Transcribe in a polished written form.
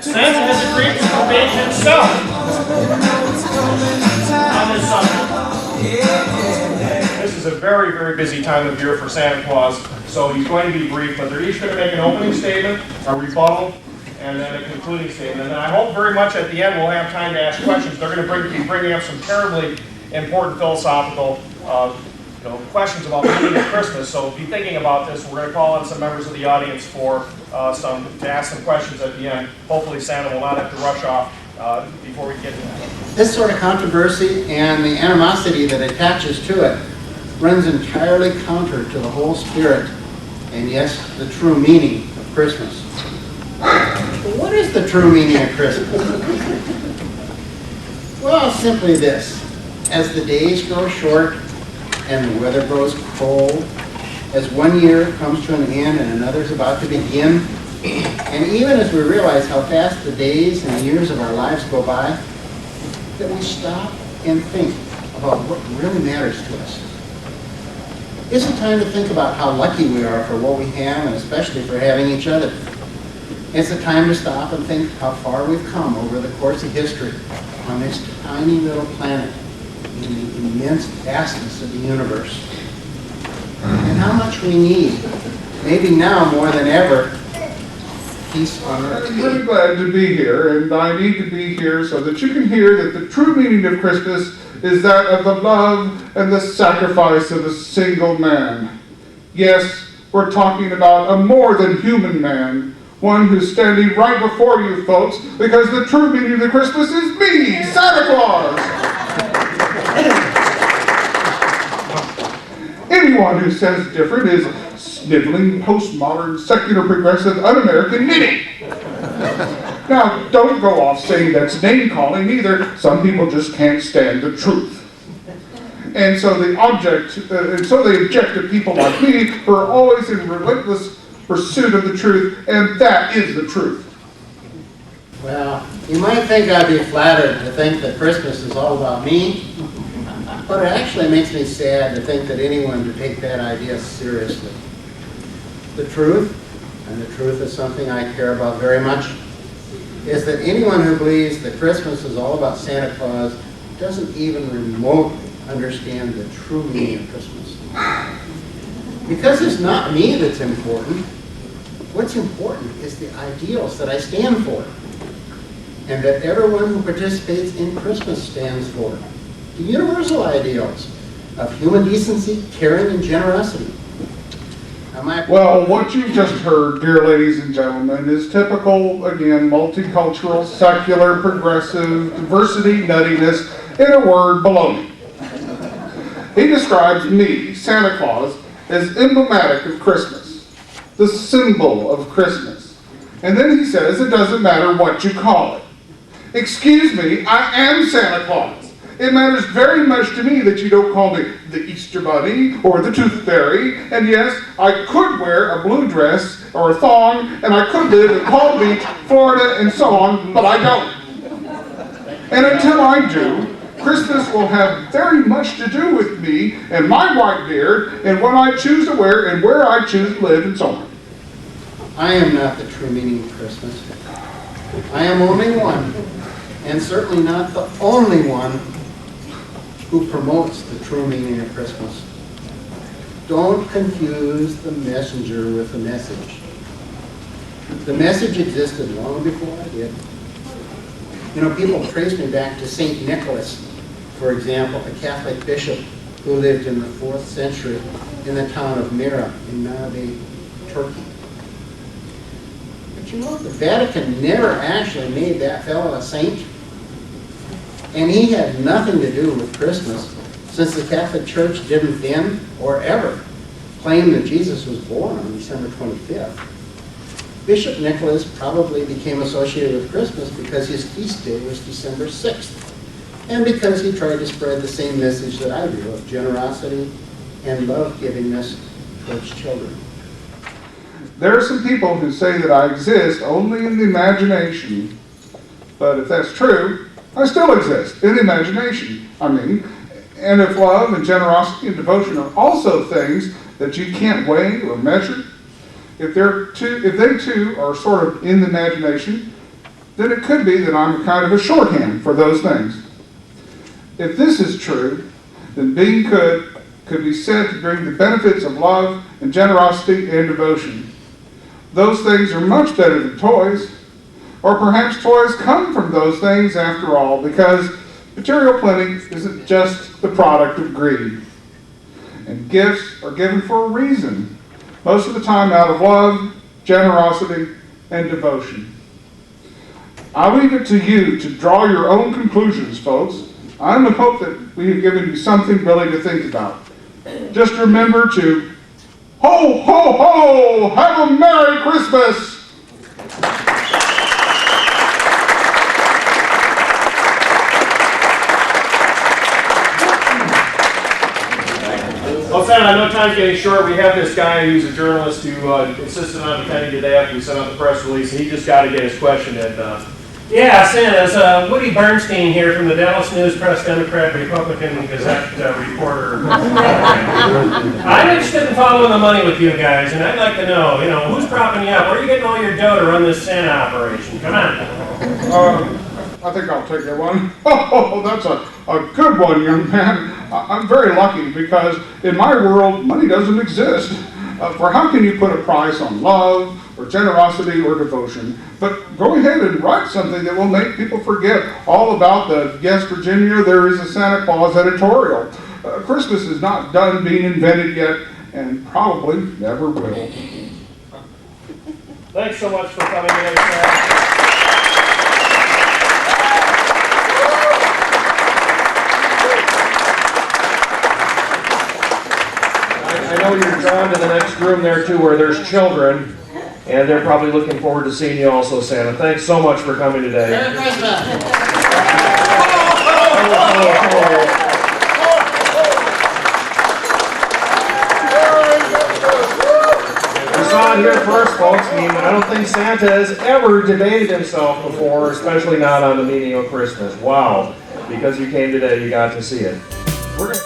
Santa has agreed to debate himself on this subject. This is a very, very busy time of year for Santa Claus, so he's going to be brief, but they're each going to make an opening statement, a rebuttal, and then a concluding statement. And I hope very much at the end we'll have time to ask questions. They're going to be bringing up some terribly important philosophical questions about the meaning of Christmas. So be thinking about this. We're going to call on some members of the audience to ask some questions at the end. Hopefully Santa will not have to rush off before we get to that. This sort of controversy and the animosity that attaches to it runs entirely counter to the whole spirit and, yes, the true meaning of Christmas. But what is the true meaning of Christmas? Well, simply this. As the days grow short and the weather grows cold, as one year comes to an end and another is about to begin, and even as we realize how fast the days and years of our lives go by, that we stop and think about what really matters to us. It's a time to think about how lucky we are for what we have, and especially for having each other. It's a time to stop and think how far we've come over the course of history on this tiny little planet in the immense vastness of the universe. And how much we need, maybe now more than ever, peace on earth. I'm really glad to be here, and I need to be here so that you can hear that the true meaning of Christmas is that of the love and the sacrifice of a single man. Yes, we're talking about a more than human man, one who's standing right before you folks, because the true meaning of Christmas is me, Santa Claus! Anyone who says different is sniveling, postmodern, secular, progressive, un-American nitty. Now, don't go off saying that's name-calling either. Some people just can't stand the truth. And so they object to people like me who are always in relentless pursuit of the truth, and that is the truth. Well, you might think I'd be flattered to think that Christmas is all about me, but it actually makes me sad to think that anyone would take that idea seriously. The truth, and the truth is something I care about very much, is that anyone who believes that Christmas is all about Santa Claus doesn't even remotely understand the true meaning of Christmas. Because it's not me that's important. What's important is the ideals that I stand for, and that everyone who participates in Christmas stands for. The universal ideals of human decency, caring, and generosity. Well, what you've just heard, dear ladies and gentlemen, is typical, again, multicultural, secular, progressive, diversity, nuttiness, in a word, baloney. He describes me, Santa Claus, as emblematic of Christmas, the symbol of Christmas. And then he says it doesn't matter what you call it. Excuse me, I am Santa Claus. It matters very much to me that you don't call me the Easter Bunny or the Tooth Fairy. And yes, I could wear a blue dress or a thong, and I could live in Palm Beach, Florida, and so on, but I don't. And until I do, Christmas will have very much to do with me and my white beard and what I choose to wear and where I choose to live and so on. I am not the true meaning of Christmas. I am only one, and certainly not the only one, who promotes the true meaning of Christmas. Don't confuse the messenger with the message. The message existed long before I did. You know, people trace me back to St. Nicholas, for example, a Catholic bishop who lived in the 4th century in the town of Myra in modern-day Turkey. But you know, the Vatican never actually made that fellow a saint. And he had nothing to do with Christmas, since the Catholic Church didn't then or ever claim that Jesus was born on December 25th. Bishop Nicholas probably became associated with Christmas because his feast day was December 6th, and because he tried to spread the same message that I do of generosity and love-givingness towards children. There are some people who say that I exist only in the imagination, but if that's true, I still exist in the imagination. And if love and generosity and devotion are also things that you can't weigh or measure, if they too are sort of in the imagination, then it could be that I'm kind of a shorthand for those things. If this is true, then being good could be said to bring the benefits of love and generosity and devotion. Those things are much better than toys, or perhaps toys come from those things after all, because material plenty isn't just the product of greed. And gifts are given for a reason, most of the time out of love, generosity, and devotion. I leave it to you to draw your own conclusions, folks. I hope that we have given you something really to think about. Just remember to ho, ho, ho! Have a Merry Christmas! Well, Sam, I know time's getting short. We have this guy who's a journalist who insisted on attending today after we sent out the press release, and he just got to get his question in. Yeah, Santa's Woody Bernstein here from the Dallas News Press Democrat Republican Gazette reporter. I'm interested in following the money with you guys, and I'd like to know, who's propping you up? Where are you getting all your dough to run this Santa operation? Come on. I think I'll take that one. Oh, that's a good one, young man. I'm very lucky because in my world, money doesn't exist. For how can you put a price on love or generosity or devotion? But go ahead and write something that will make people forget all about the Yes, Virginia, there is a Santa Claus editorial. Christmas is not done being invented yet and probably never will. Thanks so much for coming in, Sam. I know you're drawn to the next room there too where there's children, and they're probably looking forward to seeing you also, Santa. Thanks so much for coming today. Merry Christmas! We saw it here first, folks. I don't think Santa has ever debated himself before, especially not on the meaning of Christmas. Wow. Because you came today, you got to see it. We're gonna